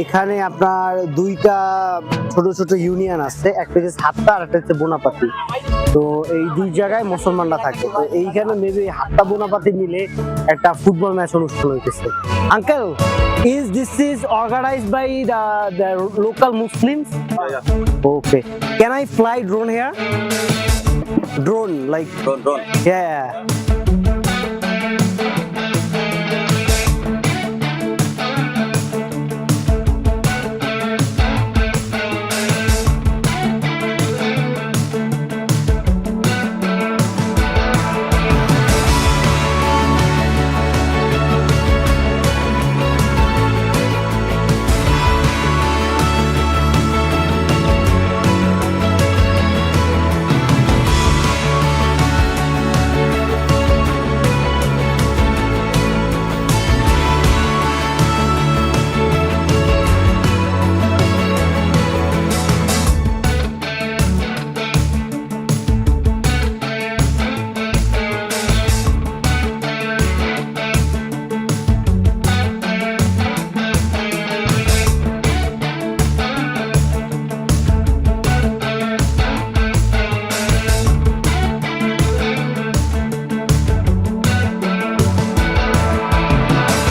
এখানে আপনার দুইটা ছোট ছোট ইউনিয়ন আছে, একটা হচ্ছে হাত্তা আর একটা হচ্ছে বোনাপাতি। তো এই দুই জায়গায় মুসলমানরা থাকে। তো এইখানে মেবি হাত্তা বোনাপাতি মিলে একটা ফুটবল ম্যাচ অনুষ্ঠান হইতেছে। Uncle, is organized by the local Muslims? Okay. Can I fly drone here? Drone, like Drone. yeah.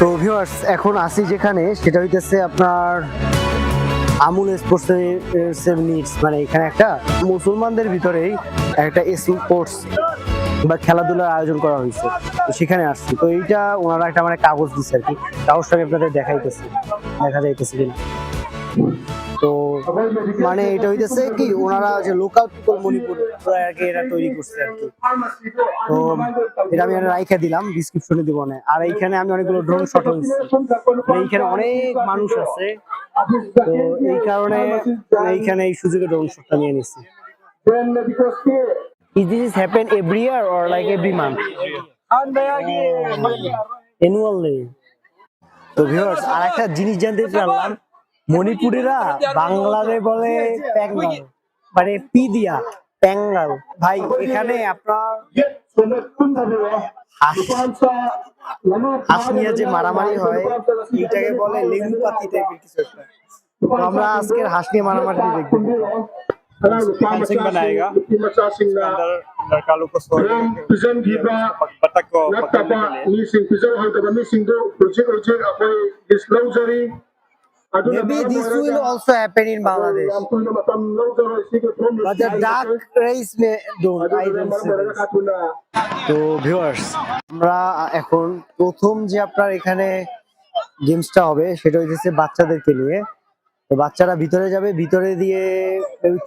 তো ভিউয়ার্স, এখন আসি যেখানে, সেটা হইতেছে আপনার আমুল স্পোর্টস নিডস, মানে এখানে একটা মুসলমানদের ভিতরেই একটা স্পোর্টস বা খেলাধুলার আয়োজন করা হয়েছে। তো সেখানে আসছি। তো এইটা ওনারা একটা মানে কাগজ দিচ্ছে আর কি, কাগজটা আমি আপনাদের দেখাইতেছি, দেখা যাইতেছে কিনা। তো মানে এটা হইতেছে কি, ওনারা যে লোকাল পিপল মণিপুর আর কি এটা তৈরি করছে আর কি। তো এটা আমি রাইখা দিলাম, ডিসক্রিপশনে দিব না। আর এইখানে আমি অনেকগুলো ড্রোন শট নিচ্ছি, এইখানে অনেক মানুষ আছে, তো এই কারণে এইখানে এই সুযোগে ড্রোন শটটা নিয়ে নিচ্ছি। Is this happen every year or like every month? Annually. তো ভিউয়ার্স, আর একটা জিনিস জানতে পারলাম, মণিপুরিরা বাংলাতে বলে প্যাঙ্গাল, মানে পি দিয়া প্যাঙ্গাল। ভাই এখানে আপনার হাঁস নিয়ে যে মারামারি হয়, এইটাকে বলে লেবু পাতি টাইপের কিছু একটা। তো আমরা আজকের হাঁস নিয়ে মারামারি দেখবো। Hansing बनाएगा अंदर लड़का लोग को सोने बतख को पकड़ने के लिए। Maybe this will also happen in Bangladesh, but the duck race may don't. I don't see this. তো ভিউয়ার্স, আমরা এখন প্রথম যে আপনার এখানে গেমসটা হবে সেটা হচ্ছে বাচ্চাদেরকে নিয়ে। তো বাচ্চারা ভিতরে যাবে, ভিতরে দিয়ে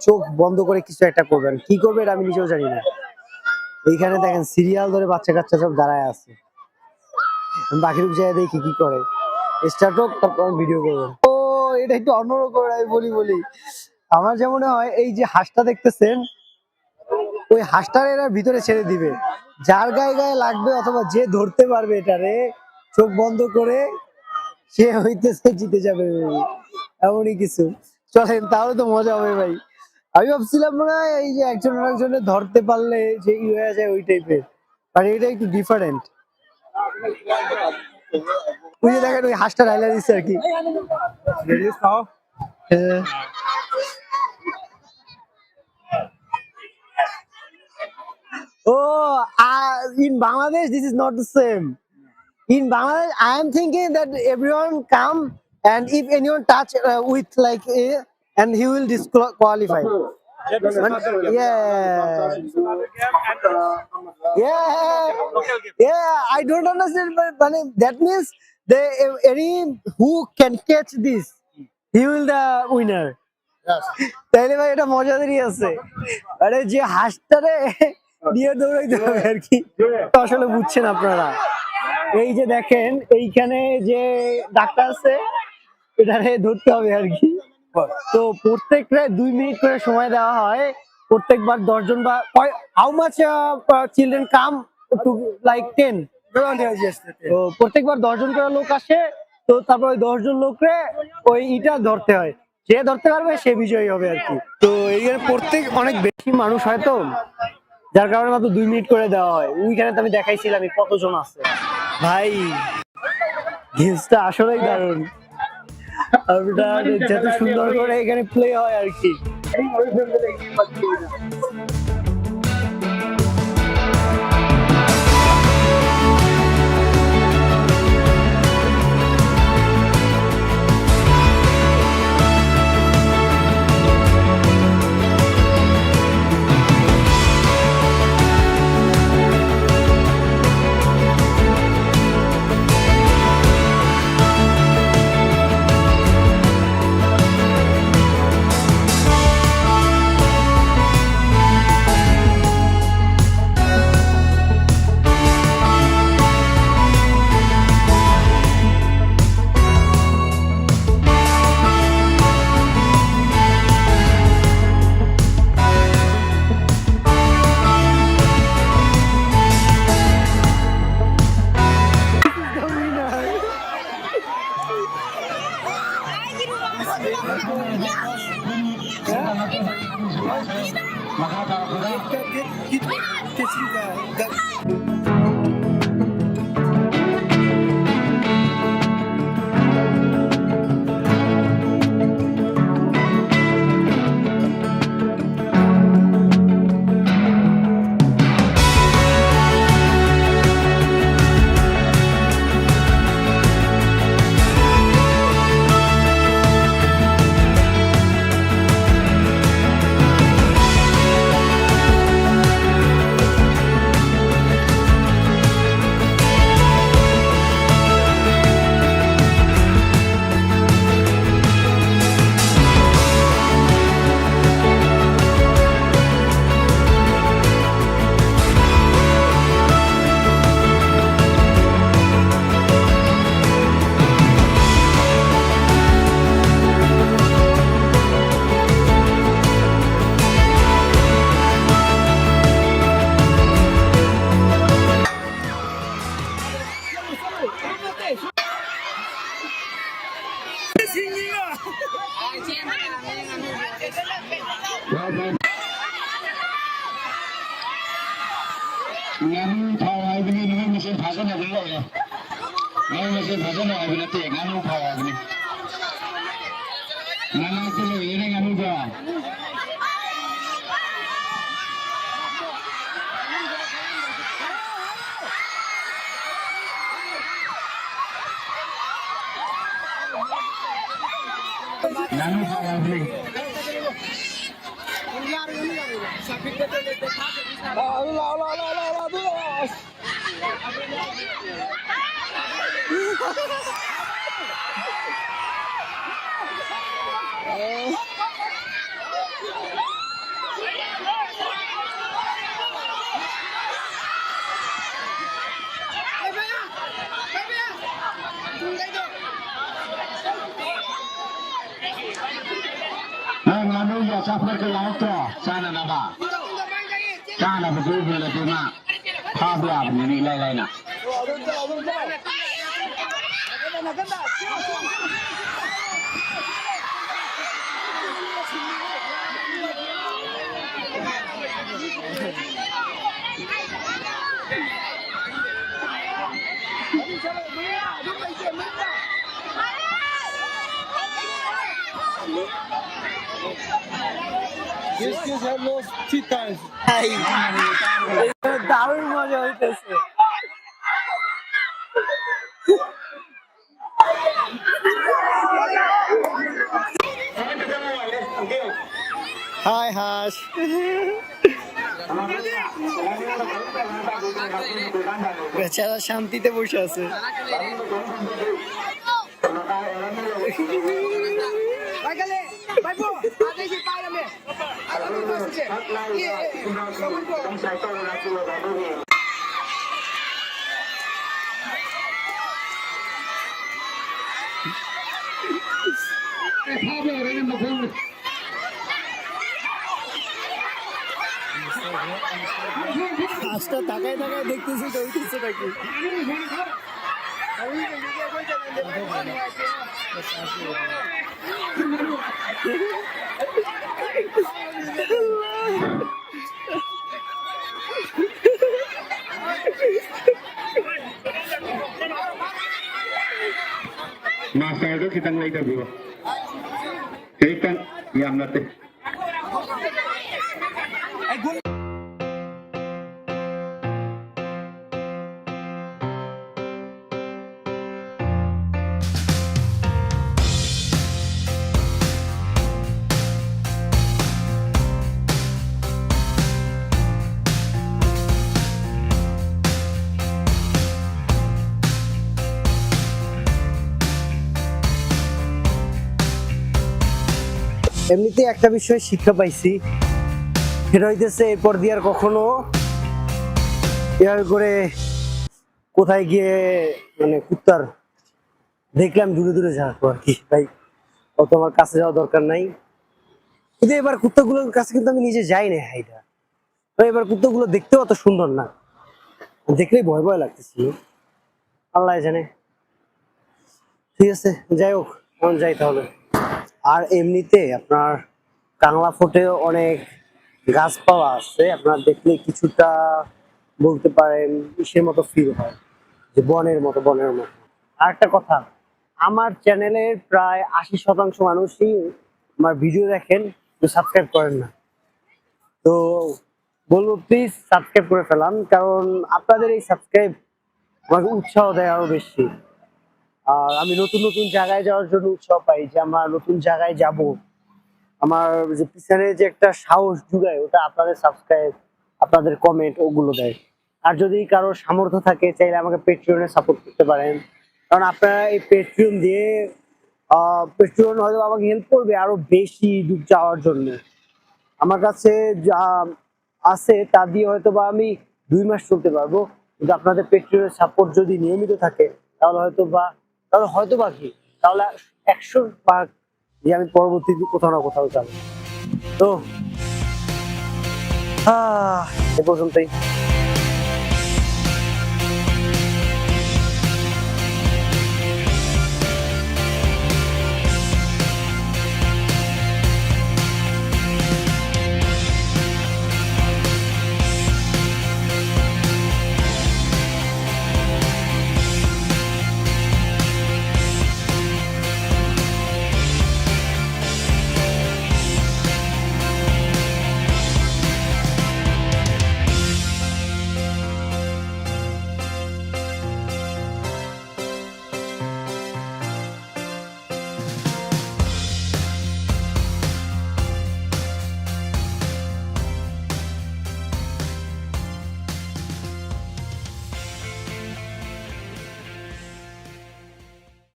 চোখ বন্ধ করে কিছু একটা করবেন, কি করবে এটা আমি নিজেও জানি না। এইখানে দেখেন সিরিয়াল ধরে বাচ্চা কাচ্চা সব দাঁড়ায় আছে, বাকির জায়গায় দেখি কি করে। স্টার্ট হোক, তারপর ভিডিও করবো। ও এটা একটু অন্যরকম, আমি বলি আমার যেমন হয়, এই যে হাঁসটা দেখতেছেন, ওই হাঁসটার এরা ভিতরে ছেড়ে দিবে, যার গায়ে গায়ে লাগবে অথবা যে ধরতে পারবে এটারে চোখ বন্ধ করে, সে হইতেছে জিতে যাবে, এমনই কিছু। চলেন, তাহলে তো মজা হবে ভাই। আমি ভাবছিলাম না এই যে একজন আরেকজনের ধরতে পারলে যে ই হয়ে যায় ওই টাইপের, মানে এটা একটু ডিফারেন্ট। ওই যে দেখেন ওই হাঁসটা ডাইলা দিচ্ছে আর কি। Oh, in Bangladesh, this is not the same. In Bangladesh, I am thinking that everyone come, and if anyone touch with like a, and he will disqualify. Yeah. I don't understand, but that means any who can catch this, he will the winner. তাইলে ভাই এটা মজাদারই আছে, আরে যে হাঁসটারে দিয়ে দৌড়াইতে হবে আর কি। আসলে বুঝছেন আপনারা, এই যে দেখেন এইখানে যে ডাক্তার আছে, এটারে ধরতে হবে আর কি। তো প্রত্যেকটা 2 মিনিট করে সময় দেওয়া হয়, প্রত্যেকবার 10 জন বা how much children come to like 10, তো প্রত্যেকবার 10 জন করে লোক আসে। তো তারপর ওই 10 জন লোকরে ওই ইটা ধরতে হয়, যে ধরতে পারবে সে বিজয়ী হবে আর কি। তো এইখানে প্রত্যেক অনেক বেশি মানুষ হয়, তো যার কারণে মাত্র 2 মিনিট করে দেওয়া হয়। ওইখানে তো আমি দেখাইছিলাম কতজন আছে ভাই, গেমসটা আসলেই দারুণ। আরবিটার যত সুন্দর করে এখানে প্লে হয় আর কি। ngắn thò ai bên này mình sẽ phá cái này đúng rồi này mình sẽ phá cái này bên này ngắn thò ai bên này ngắn cái này này ngắn chưa ngắn thò ai bên này nganu ya safar ke laut to sana na ba sana betul betul tu nak phabla ni lai lai na This kids have lost 3 times. দারুণ মজা হইতেছে। High হাস বেচারা শান্তিতে বসে আছে। কাজটা তাকায় তাকায় দেখতেছি তো হইতেছে নাকি। Master kita ngelai dah bro. Kita yang nanti. এমনিতে একটা বিষয় শিক্ষা পাইছি, সেটা হইতেছে এরপর দিয়ে আর কখনো এভাবে করে কোথায় গিয়ে মানে কুত্তার দেখলাম দূরে দূরে যাবো আর কি ভাই, অত আমার কাছে যাওয়া দরকার নাই। কিন্তু এবার কুত্তাগুলোর কাছে কিন্তু আমি নিজে যাই না হাইটা, তো এবার কুত্তাগুলো দেখতেও অত সুন্দর না, দেখলেই ভয় ভয় লাগতেছিল, আল্লাহ জানে। ঠিক আছে, যাই হোক, এখন যাই তাহলে। আর এমনিতে আপনার কাংলা ফোর্টে অনেক গাছপালা আছে, আপনার দেখলে কিছুটা বলতে পারেন ইসের মতো ফিল হয়, যে বনের মতো। আর একটা কথা, আমার চ্যানেলের প্রায় 80% মানুষই আমার ভিডিও দেখেন, সাবস্ক্রাইব করেন না। তো বলবো প্লিজ সাবস্ক্রাইব করে ফেলান, কারণ আপনাদের এই সাবস্ক্রাইব আমাকে উৎসাহ দেয় আরো বেশি। আর আমি নতুন নতুন জায়গায় যাওয়ার জন্য উৎসাহ পাই, যে আমরা নতুন জায়গায় যাব, আমার যে পিছনে যে একটা সাহস জুগায়, ওটা আপনাদের সাবস্ক্রাইব, আপনাদের কমেন্ট ওগুলো দেয়। আর যদি কারো সামর্থ্য থাকে, চাইলে আমাকে পেট্রিয়নে সাপোর্ট করতে পারেন, কারণ আপনারা এই পেট্রিয়ন দিয়ে পেট্রিয়ন হয়তো আমাকে হেল্প করবে আরো বেশি দূর যাওয়ার জন্য। আমার কাছে যা আছে তা দিয়ে হয়তো বা আমি 2 মাস চলতে পারবো, কিন্তু আপনাদের পেট্রিয়নের সাপোর্ট যদি নিয়মিত থাকে, তাহলে হয়তো বা কি, তাহলে 100 ভাগ যে আমি পরবর্তীতে কোথাও না কোথাও যাবো। তো এ পর্যন্তই।